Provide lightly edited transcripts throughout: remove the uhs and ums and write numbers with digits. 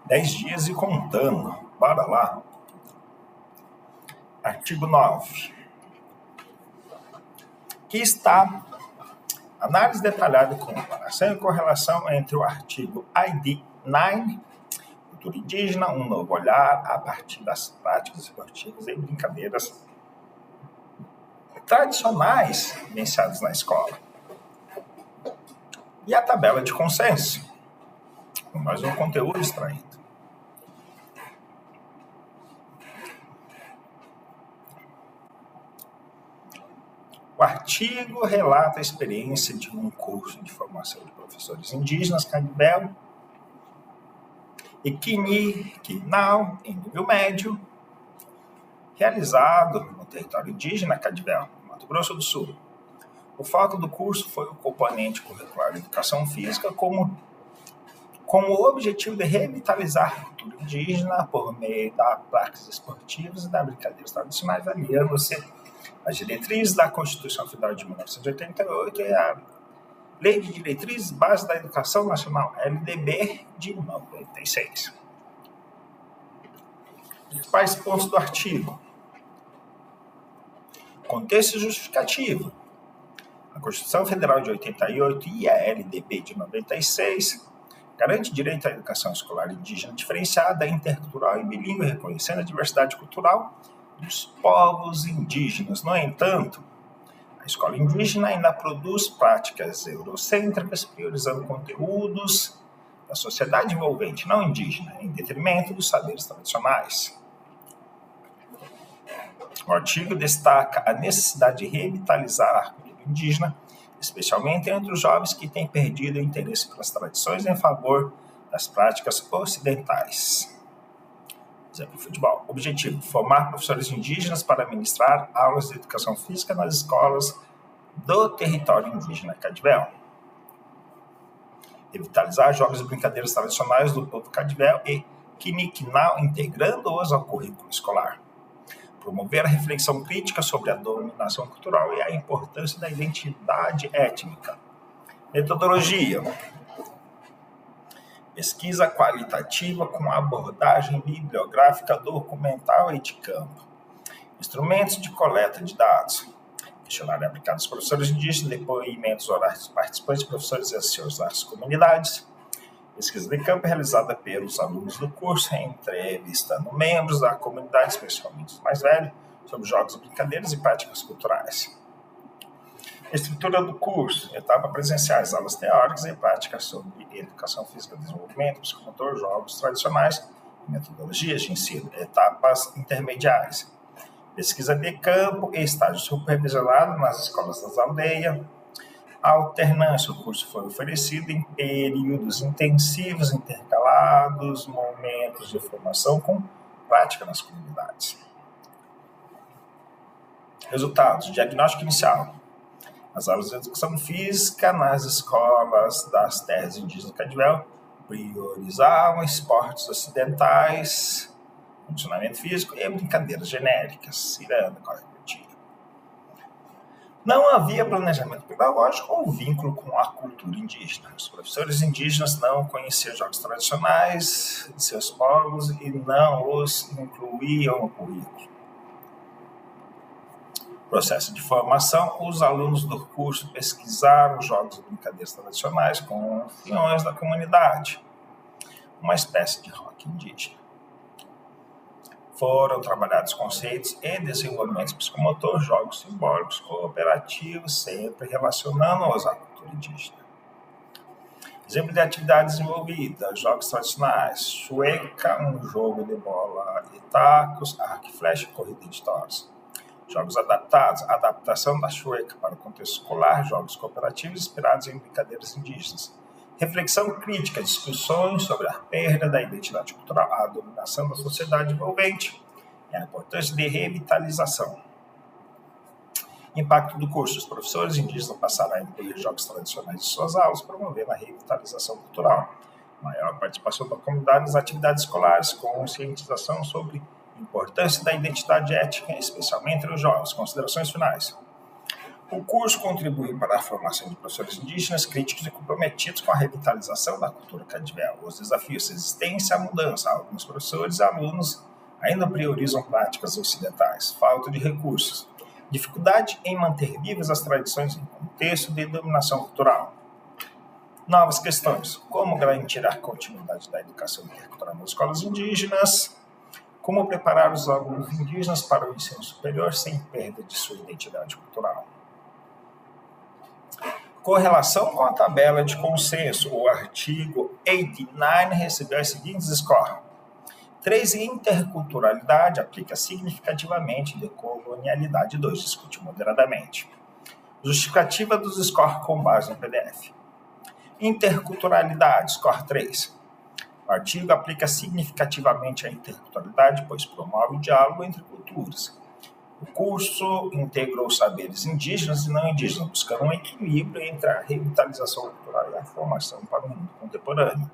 10 dias e contando. Bora lá. Artigo 9. Aqui está análise detalhada com comparação e correlação entre o artigo ID 9, cultura indígena, um novo olhar a partir das práticas esportivas e brincadeiras tradicionais vivenciadas na escola. E a tabela de consenso, com mais um conteúdo extraído. O artigo relata a experiência de um curso de formação de professores indígenas, Cadibel e Quinau, em nível médio, realizado no território indígena, Cadibel, Mato Grosso do Sul. O foco do curso foi o componente curricular de educação física com o objetivo de revitalizar a cultura indígena por meio das práticas esportivas e das brincadeiras tradicionais, aliando-se as diretrizes da Constituição Federal de 1988 e a Lei de Diretrizes Base da Educação Nacional, LDB, de 96. Principais pontos do artigo. Contexto justificativo. A Constituição Federal de 88 e a LDB de 96 garante direito à educação escolar indígena diferenciada, intercultural e bilíngue, reconhecendo a diversidade cultural dos povos indígenas. No entanto, a escola indígena ainda produz práticas eurocêntricas, priorizando conteúdos da sociedade envolvente não indígena, em detrimento dos saberes tradicionais. O artigo destaca a necessidade de revitalizar a cultura indígena, especialmente entre os jovens que têm perdido o interesse pelas tradições em favor das práticas ocidentais. Exemplo, futebol. Objetivo: formar professores indígenas para ministrar aulas de educação física nas escolas do território indígena Cadibel. Revitalizar jogos e brincadeiras tradicionais do povo Cadibel e Quiniquinau, integrando-os ao currículo escolar. Promover a reflexão crítica sobre a dominação cultural e a importância da identidade étnica. Metodologia: pesquisa qualitativa com abordagem bibliográfica, documental e de campo. Instrumentos de coleta de dados. Questionário aplicado aos professores indígenas, depoimentos orais dos participantes, professores e seus das comunidades. Pesquisa de campo realizada pelos alunos do curso, entrevistando membros da comunidade, especialmente os mais velhos, sobre jogos, brincadeiras e práticas culturais. Estrutura do curso: etapa presenciais, aulas teóricas e práticas sobre educação física, desenvolvimento, psicomotor, jogos tradicionais, metodologias de ensino. Etapas intermediárias: pesquisa de campo e estágio supervisionado nas escolas das aldeias. Alternância: o curso foi oferecido em períodos intensivos, intercalados, momentos de formação com prática nas comunidades. Resultados: diagnóstico inicial. As aulas de educação física nas escolas das terras indígenas Cadibel priorizavam esportes ocidentais, condicionamento físico e brincadeiras genéricas, ciranda, corre-curtir. Não havia planejamento pedagógico ou vínculo com a cultura indígena. Os professores indígenas não conheciam jogos tradicionais de seus povos e não os incluíam no currículo. Processo de formação: os alunos do curso pesquisaram jogos e brincadeiras tradicionais com peões da comunidade, uma espécie de rock indígena. Foram trabalhados conceitos e desenvolvimentos psicomotor, jogos simbólicos, cooperativos, sempre relacionando-os à cultura indígena. Exemplo de atividades envolvidas: jogos tradicionais, chueca, um jogo de bola e tacos, arco e flecha, corrida de touros. Jogos adaptados: adaptação da chueca para o contexto escolar, jogos cooperativos inspirados em brincadeiras indígenas. Reflexão crítica, discussões sobre a perda da identidade cultural, a dominação da sociedade envolvente e a importância de revitalização. Impacto do curso: os professores indígenas passaram a incluir jogos tradicionais em suas aulas, promovendo a revitalização cultural. Maior participação da comunidade nas atividades escolares, conscientização sobre a importância da identidade étnica, especialmente entre os jovens. Considerações finais. O curso contribui para a formação de professores indígenas críticos e comprometidos com a revitalização da cultura cadivel. Os desafios de resistência à mudança. Alguns professores e alunos ainda priorizam práticas ocidentais, falta de recursos, dificuldade em manter vivas as tradições em contexto de dominação cultural. Novas questões: como garantir a continuidade da educação intercultural nas escolas indígenas? Como preparar os alunos indígenas para o ensino superior sem perda de sua identidade cultural? Correlação com a tabela de consenso. O artigo 89 recebeu as seguintes scores. 3. Interculturalidade aplica significativamente. Decolonialidade 2. Discute moderadamente. Justificativa dos scores com base no PDF. Interculturalidade, score 3. O artigo aplica significativamente a interculturalidade, pois promove o diálogo entre culturas. O curso integrou saberes indígenas e não indígenas, buscando um equilíbrio entre a revitalização cultural e a formação para o mundo contemporâneo.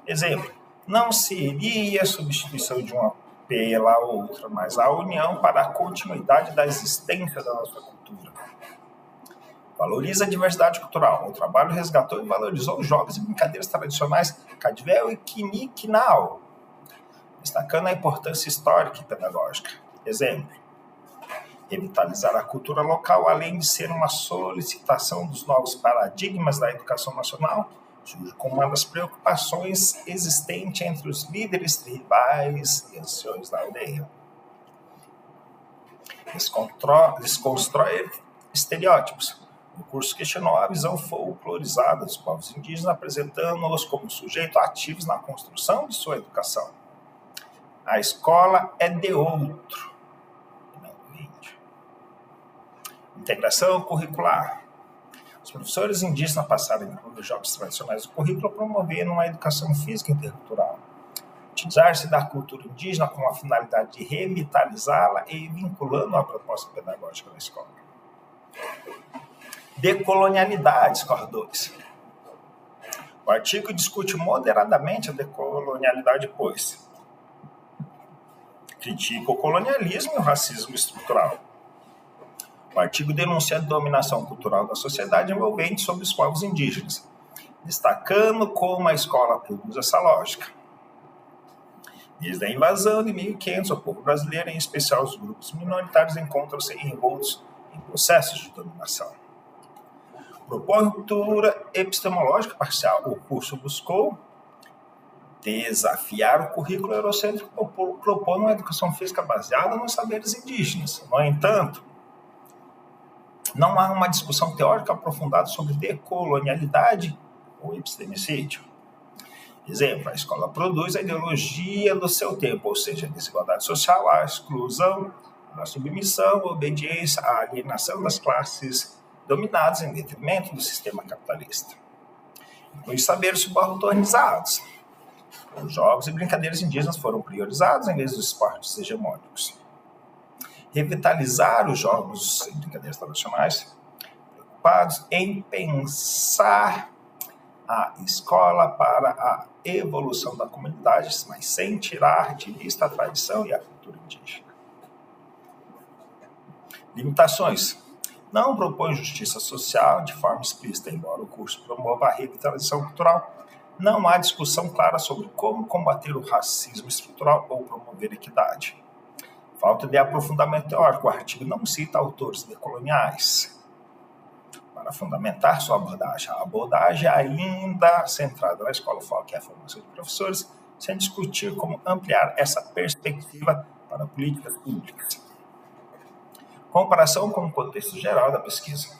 Exemplo: não seria a substituição de uma pela outra, mas a união para a continuidade da existência da nossa cultura. Valoriza a diversidade cultural. O trabalho resgatou e valorizou os jogos e brincadeiras tradicionais Cadivel e Quiniquinal, destacando a importância histórica e pedagógica. Exemplo: revitalizar a cultura local, além de ser uma solicitação dos novos paradigmas da educação nacional, surge como uma das preocupações existentes entre os líderes tribais e anciões da aldeia. Desconstrói estereótipos. O curso questionou a visão folclorizada dos povos indígenas, apresentando-os como sujeitos ativos na construção de sua educação. A escola é de outro, não do índio. Integração curricular. Os professores indígenas passaram a incluir os jogos tradicionais do currículo, promovendo uma educação física intercultural. Utilizar-se da cultura indígena com a finalidade de revitalizá-la e vinculando a proposta pedagógica da escola. Decolonialidade, score 2. O artigo discute moderadamente a decolonialidade, pois critica o colonialismo e o racismo estrutural. O artigo denuncia a dominação cultural da sociedade envolvente sobre os povos indígenas, destacando como a escola produz essa lógica. Desde a invasão de 1500, o povo brasileiro, em especial os grupos minoritários, encontram-se envoltos em processos de dominação. Propõe ruptura epistemológica parcial. O curso buscou desafiar o currículo eurocêntrico, propõe uma educação física baseada nos saberes indígenas. No entanto, não há uma discussão teórica aprofundada sobre decolonialidade ou epistemicídio. Exemplo: a escola produz a ideologia do seu tempo, ou seja, a desigualdade social, a exclusão, a submissão, a obediência, a alienação das classes dominadas em detrimento do sistema capitalista. Os saberes subalternizados. Os jogos e brincadeiras indígenas foram priorizados em vez dos esportes hegemônicos. Revitalizar os jogos e brincadeiras tradicionais, preocupados em pensar a escola para a evolução da comunidade, mas sem tirar de vista a tradição e a cultura indígena. Limitações. Não propõe justiça social de forma explícita, embora o curso promova a revitalização cultural. Não há discussão clara sobre como combater o racismo estrutural ou promover equidade. Falta de aprofundamento teórico. O artigo não cita autores decoloniais para fundamentar sua abordagem. A abordagem ainda centrada na escola foca é a formação de professores, sem discutir como ampliar essa perspectiva para políticas públicas. Comparação com o contexto geral da pesquisa.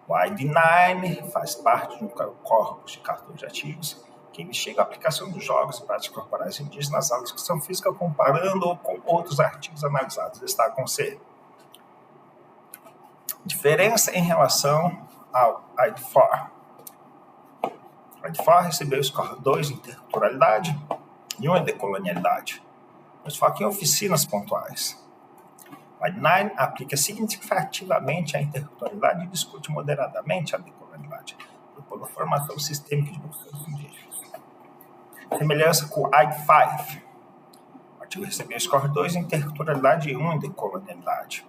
O ID9 faz parte de um corpus de 14 artigos que investiga a aplicação dos jogos e práticas corporais indígenas nas aulas de educação física, comparando-o com outros artigos analisados. Destacam-se: diferença em relação ao ID4. O ID4 recebeu o score 2 em interculturalidade e 1 em decolonialidade, mas foca em oficinas pontuais. O ID9 aplica significativamente a interculturalidade e discute moderadamente a decolonialidade, propondo a formação sistêmica de professores indígenas. Semelhança com o ID5. O artigo recebeu score 2 em interculturalidade e 1 em decolonialidade.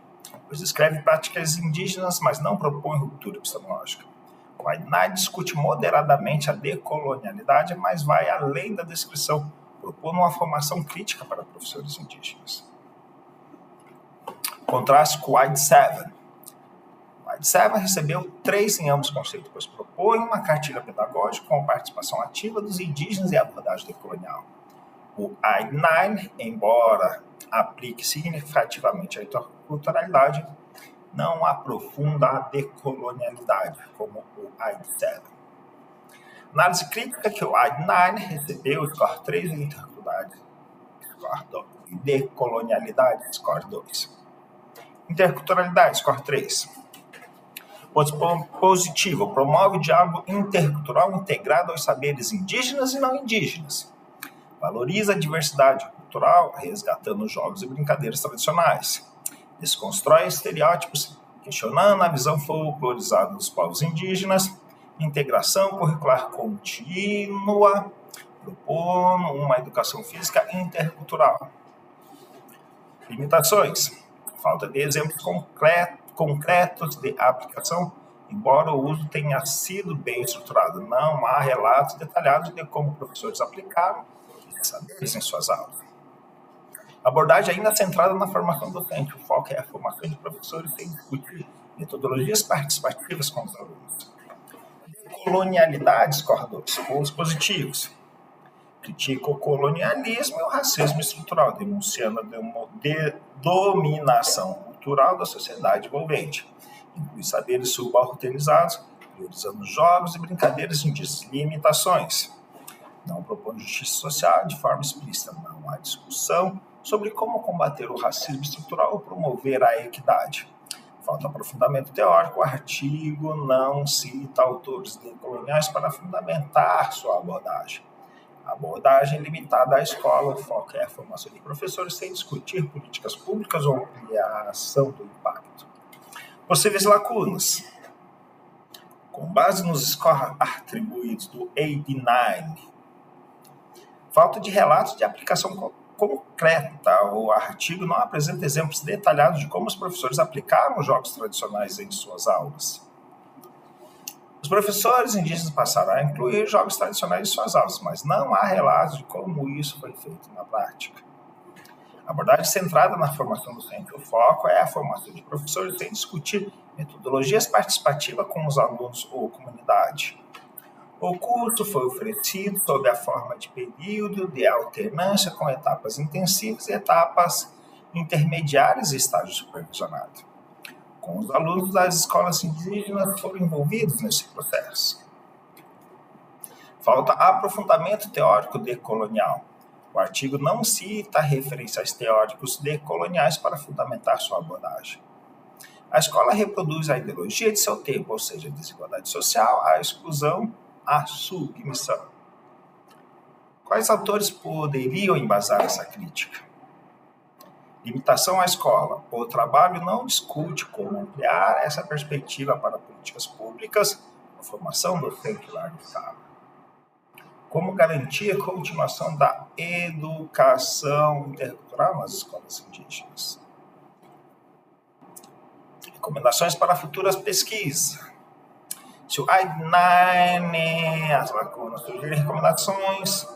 pois descreve práticas indígenas, mas não propõe ruptura epistemológica. O Aidnai discute moderadamente a decolonialidade, mas vai além da descrição, propondo uma formação crítica para professores indígenas. Contraste com o Aid7. O Aid7 recebeu 3 em ambos conceitos, pois propõe uma cartilha pedagógica com a participação ativa dos indígenas e a abordagem decolonial. O Aid9, embora aplique significativamente a interculturalidade, não aprofunda a decolonialidade, como o Aid7. Análise crítica que o Aid9 recebeu, score 3 em interculturalidade, score 2. Decolonialidade, score 2. Interculturalidade, score 3. Positivo, promove o diálogo intercultural integrado aos saberes indígenas e não indígenas. Valoriza a diversidade cultural, resgatando jogos e brincadeiras tradicionais. Desconstrói estereótipos, questionando a visão folclorizada dos povos indígenas. Integração curricular contínua, propondo uma educação física intercultural. Limitações. Falta de exemplos concretos de aplicação, embora o uso tenha sido bem estruturado. Não há relatos detalhados de como professores aplicaram esses saberes em suas aulas. A abordagem ainda centrada na formação docente. O foco é a formação de professores sem discutir metodologias participativas com os alunos. Decolonialidade, score 2. Pontos positivos. Critica o colonialismo e o racismo estrutural, denunciando a dominação cultural da sociedade envolvente. Inclui saberes subalternizados, priorizando jogos e brincadeiras indígenas. Limitações. Não propõe justiça social de forma explícita. Não há discussão sobre como combater o racismo estrutural ou promover a equidade. Falta aprofundamento teórico. O artigo não cita autores decoloniais para fundamentar sua abordagem. A abordagem limitada à escola, o foco é a formação de professores sem discutir políticas públicas ou ampliação do impacto. Possíveis lacunas. Com base nos scores atribuídos do AD9, falta de relatos de aplicação concreta. O artigo não apresenta exemplos detalhados de como os professores aplicaram os jogos tradicionais em suas aulas. Os professores indígenas passaram a incluir jogos tradicionais em suas aulas, mas não há relatos de como isso foi feito na prática. A abordagem centrada na formação docente. O foco é a formação de professores sem discutir metodologias participativas com os alunos ou comunidade. O curso foi oferecido sob a forma de período de alternância com etapas intensivas e etapas intermediárias e estágio supervisionado. Com os alunos das escolas indígenas foram envolvidos nesse processo. Falta aprofundamento teórico decolonial. O artigo não cita referências teóricos decoloniais para fundamentar sua abordagem. A escola reproduz a ideologia de seu tempo, ou seja, a desigualdade social, a exclusão, a submissão. Quais autores poderiam embasar essa crítica? Limitação à escola. O trabalho não discute como ampliar essa perspectiva para políticas públicas, a formação docente larga escala. Como garantir a continuação da educação intercultural nas escolas indígenas. Recomendações para futuras pesquisas. Se o Aid9, as lacunas sugerem recomendações,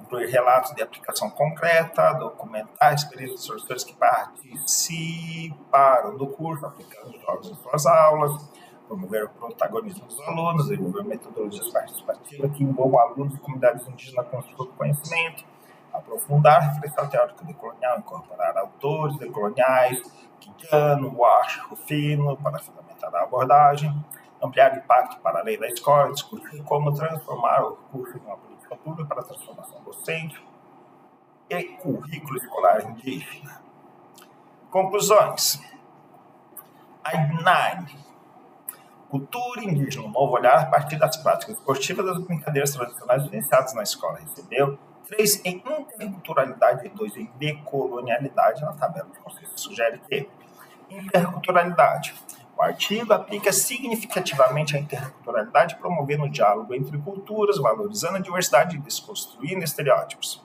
incluir relatos de aplicação concreta, documentar a experiência dos professores que participaram do curso, aplicando os jogos em suas aulas, promover o protagonismo dos alunos, desenvolver metodologias participativas que envolvam alunos e comunidades indígenas com o conhecimento, aprofundar a reflexão teórica decolonial, incorporar autores decoloniais, Quintano, Wash, Rufino, para fundamentar a abordagem, ampliar o impacto para além da escola, discutir como transformar o curso em uma política pública para a transformação docente e currículo escolar indígena. Conclusões. Aid9. Cultura indígena, um novo olhar a partir das práticas esportivas das brincadeiras tradicionais iniciadas na escola. Recebeu 3 em interculturalidade e 2 em decolonialidade na tabela de conceitos. Sugere que interculturalidade. O artigo aplica significativamente a interculturalidade, promovendo o diálogo entre culturas, valorizando a diversidade e desconstruindo estereótipos.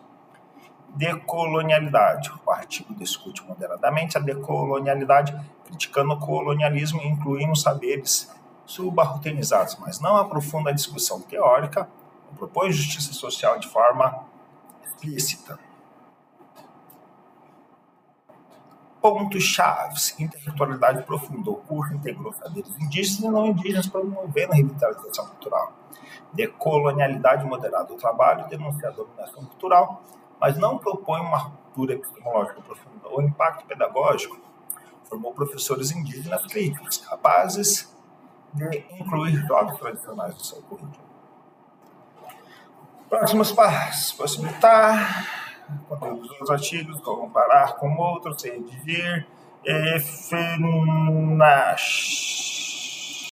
Decolonialidade. O artigo discute moderadamente a decolonialidade, criticando o colonialismo e incluindo saberes subalternizados, mas não aprofunda a discussão teórica ou propõe justiça social de forma explícita. Pontos-chave: intertextualidade profunda. O curso integrou saberes indígenas e não indígenas, promovendo a revitalização cultural. Decolonialidade moderada. O trabalho denuncia a dominação cultural, mas não propõe uma ruptura epistemológica profunda. O impacto pedagógico formou professores indígenas críticos, capazes de incluir jogos tradicionais no seu currículo. Próximos passos: possibilitar conteúdos dos artigos, comparar com outros, redigir e FNASH.